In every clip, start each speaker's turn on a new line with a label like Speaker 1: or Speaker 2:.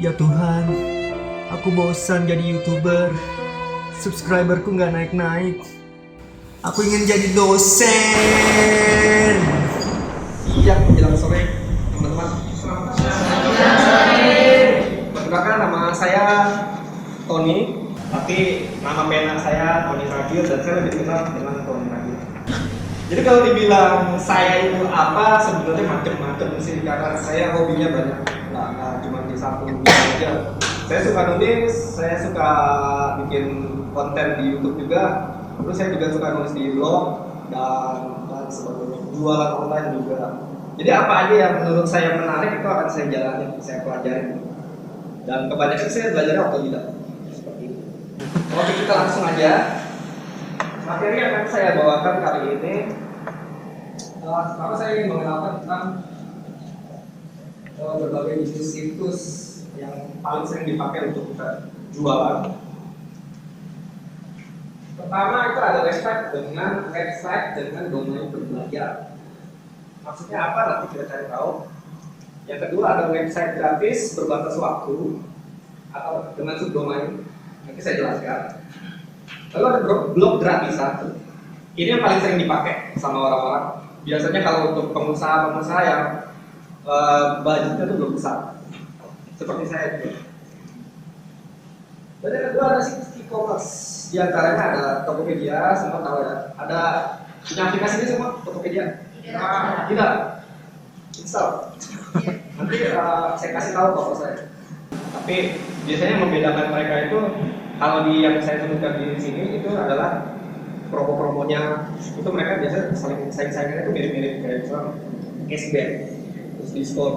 Speaker 1: Ya Tuhan, aku bosan jadi YouTuber. Subscriberku nggak naik-naik. Aku ingin jadi dosen.
Speaker 2: Siap menjelang sore, teman-teman. Perkenalkan, nama saya Tony, tapi nama pena saya Tony Ragil dan saya lebih dikenal dengan Tony Ragil. Jadi kalau dibilang saya itu apa, sebenarnya macam-macam sih, karena saya hobinya banyak, nggak cuma di satu bidang aja. Saya suka nulis, saya suka bikin konten di YouTube juga, terus saya juga suka nulis di blog dan sebagainya, jualan online juga. Jadi apa aja yang menurut saya menarik itu akan saya jalani, saya pelajari. Dan kebanyakan saya belajarnya otodidak seperti itu. Oke, kita langsung aja. Materi yang akan saya bawakan kali ini, pertama saya ingin mengenalkan tentang berbagai bisnis situs yang paling sering dipakai untuk kita jualan. Pertama itu ada website dengan domain berbelanja. Maksudnya apa? Nanti kita cari tahu. Yang kedua ada website gratis berbatas waktu atau dengan subdomain. Nanti saya jelaskan. Lalu ada blog gratisan. Ini yang paling sering dipakai sama orang-orang. Biasanya kalau untuk pengusaha-pengusaha yang budgetnya itu belum besar, seperti saya juga. Dan yang kedua ada situs e-commerce. Di antaranya ada Tokopedia, semua tahu ya. Ada punya aplikasinya semua Tokopedia? Tidak. Install. Nanti saya kasih tahu toko saya. Tapi biasanya yang membedakan mereka itu, kalau di yang saya sebutkan di sini itu adalah promo-promonya. Itu mereka biasanya saling saing-saingannya itu mirip-mirip, kayak misalnya cashback, terus diskon,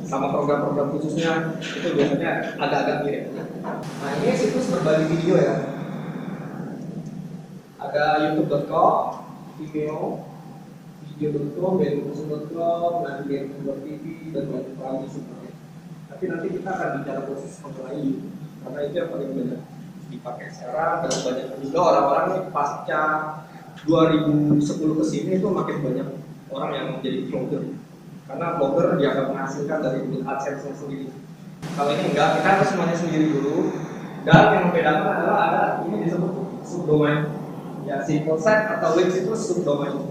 Speaker 2: sama program-program khususnya itu biasanya agak-agak mirip. Nah, ini situs berbagi video ya. Ada youtube.com, Vimeo, video.com, benmusuh.com, navigator.tv, dan banyak lagi sebenarnya. Tapi nanti kita akan bicara khusus mengenai YouTube, karena itu yang paling banyak dipakai sekarang, dan banyak juga orang-orang nih pasca 2010 ke sini itu makin banyak orang yang menjadi vlogger. Karena vlogger dianggap menghasilkan dari AdSense-nya sendiri. Kalau ini enggak, kita harus semuanya sendiri dulu. Dan yang membedakan adalah ada ini disebut subdomain. Ya, simple site atau web itu subdomain.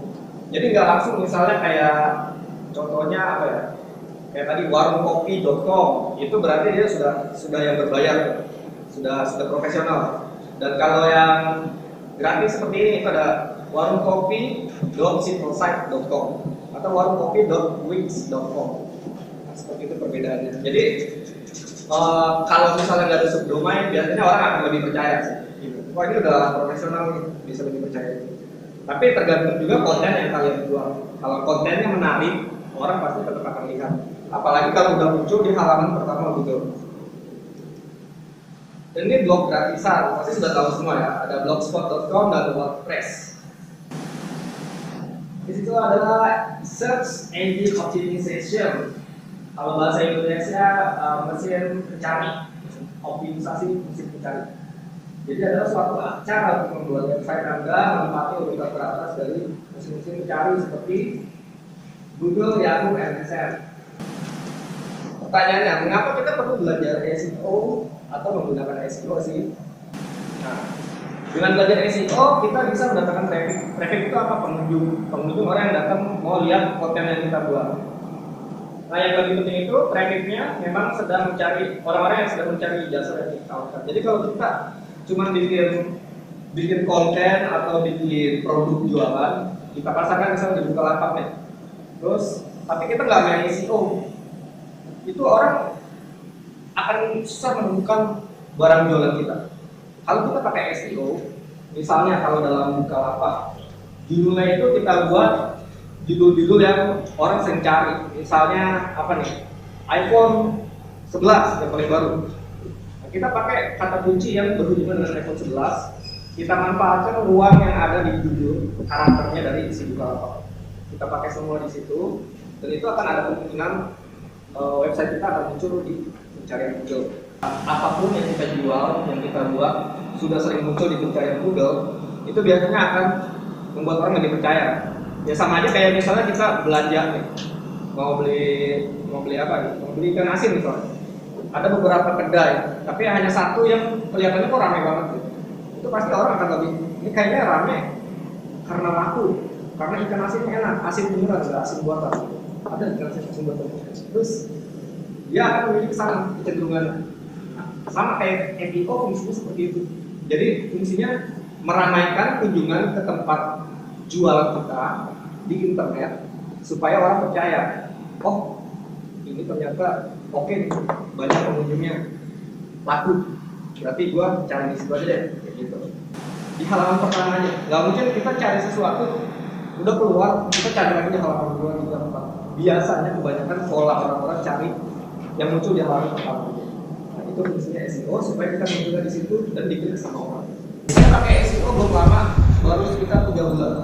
Speaker 2: Jadi nggak langsung misalnya kayak contohnya apa ya? Kayak tadi warungkopi.com, itu berarti dia sudah yang berbayar, sudah profesional. Dan kalau yang gratis seperti ini itu ada warungkopi.simplesite.com atau warungkopi.wix.com. Nah, seperti itu perbedaannya. Jadi kalau misalnya nggak ada subdomain, biasanya orang akan lebih percaya sih. Gitu. Wah, ini udah profesional nih, bisa lebih percaya. Tapi tergantung juga konten yang kalian jual. Kalau kontennya menarik, orang pasti tetap akan lihat. Apalagi kalau udah muncul di halaman pertama gitu. Dan ini blog gratisan, pasti sudah tahu semua ya. Ada blogspot.com dan WordPress. Di situ adalah search engine optimization. Kalau bahasa Indonesia mesin pencari, optimisasi mesin pencari. Jadi adalah suatu cara untuk membuat website Anda menempati urutan teratas dari mesin-mesin pencari seperti Google, Yahoo, MSN. Pertanyaannya, mengapa kita perlu belajar SEO atau menggunakan SEO sih? Nah, dengan belajar SEO kita bisa mendapatkan traffic. Traffic itu apa? Pengunjung orang yang datang mau lihat konten yang kita buat. Nah, yang lebih penting itu trafficnya memang sedang mencari orang-orang yang sedang mencari jasa yang kita tawarkan. Jadi kalau kita cuma bikin konten atau bikin produk jualan, kita pasarkan misalnya di Bukalapak nih. Terus, tapi kita nggak main SEO, itu orang akan susah menemukan barang jualan kita. Kalau kita pakai SEO, misalnya kalau dalam Bukalapak, judulnya itu kita buat judul-judul yang orang sering cari. Misalnya apa nih? iPhone 11 yang paling baru. Nah, kita pakai kata kunci yang berhubungan dengan iPhone 11. Kita manfaatkan ruang yang ada di judul, karakternya dari isi Bukalapak. Kita pakai semua di situ, dan itu akan ada kemungkinan website kita akan muncul di pencarian Google. Apapun yang kita jual, yang kita buat, sudah sering muncul di pencarian Google, itu biasanya akan membuat orang lebih percaya. Ya sama aja kayak misalnya kita belanja nih, mau beli apa nih? Mau beli ikan asin misalnya. ada beberapa kedai, tapi hanya satu yang kelihatannya kok rame banget gitu. Itu pasti orang akan lebih, ini kayaknya rame karena laku, karena ikan asinnya enak, asin beneran, nggak asin buatan. Ada ikan asin buatan. Terus dia akan memiliki kesana kecenderungannya. Nah, sama kayak MPO fungsinya seperti itu. Jadi fungsinya meramaikan kunjungan ke tempat jualan kita di internet supaya orang percaya, oh ini ternyata oke nih, banyak pengunjungnya, laku, berarti gua cari di situ aja deh, kayak gitu. Di halaman pertama aja, nggak mungkin kita cari sesuatu udah keluar kita cari lagi di halaman 2, 3, 4. Biasanya kebanyakan pola orang-orang cari yang muncul di halaman pertama. Nah itu fungsinya SEO supaya kita muncul di situ dan diklik sama orang. Saya pakai SEO belum lama, baru sekitar 3 bulan.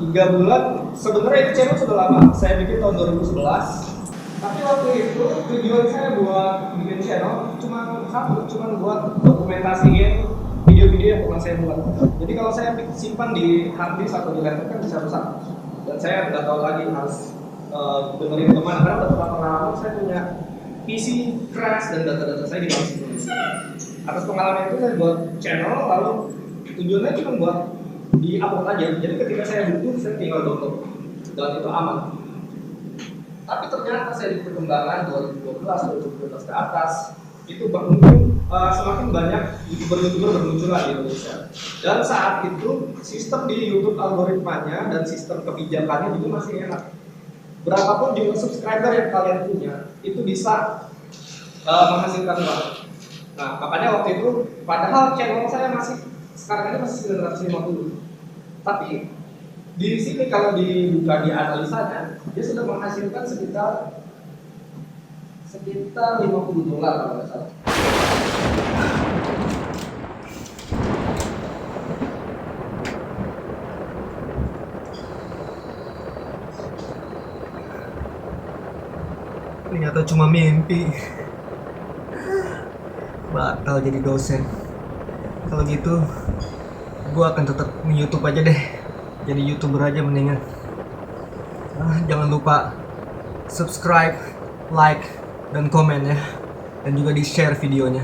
Speaker 2: 3 bulan, sebenarnya itu channel sudah lama, saya bikin tahun 2011. Tapi waktu itu tujuan saya buat bikin channel cuma satu, cuma buat dokumentasiin video-video yang pernah saya buat. Jadi kalau saya simpan di hard disk atau di laptop kan bisa rusak. Dan saya nggak tahu lagi harus benerin kemana, karena beberapa pengalaman saya punya PC crash dan data-data saya dibawa Indonesia. Atas pengalaman itu saya buat channel, lalu tujuannya cuma buat di-upload aja. Jadi ketika saya butuh, saya tinggal download dan itu aman. Tapi ternyata saya di perkembangan 2012 ke atas itu semakin banyak youtuber-youtuber bermunculan di Indonesia. Dan saat itu sistem di YouTube algoritmanya dan sistem kebijakannya juga masih enak. Berapapun jumlah subscriber yang kalian punya itu bisa menghasilkan uang. Nah makanya waktu itu padahal channel saya sekarang ini masih 950. Tapi di sini kalau dibuka di analisanya, dia sudah menghasilkan sekitar $50 kalau nggak salah.
Speaker 1: Ternyata cuma mimpi. Batal jadi dosen. Kalau gitu, gue akan tetap YouTube aja deh. Jadi YouTuber aja mendingan. Jangan lupa subscribe, like, dan komen ya. Dan juga di-share videonya.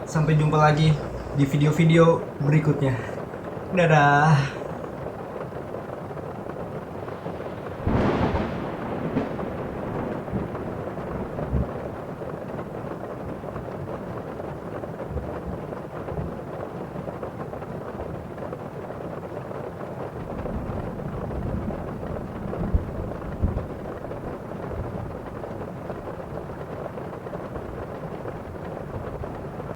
Speaker 1: Sampai jumpa lagi di video-video berikutnya. Dadah.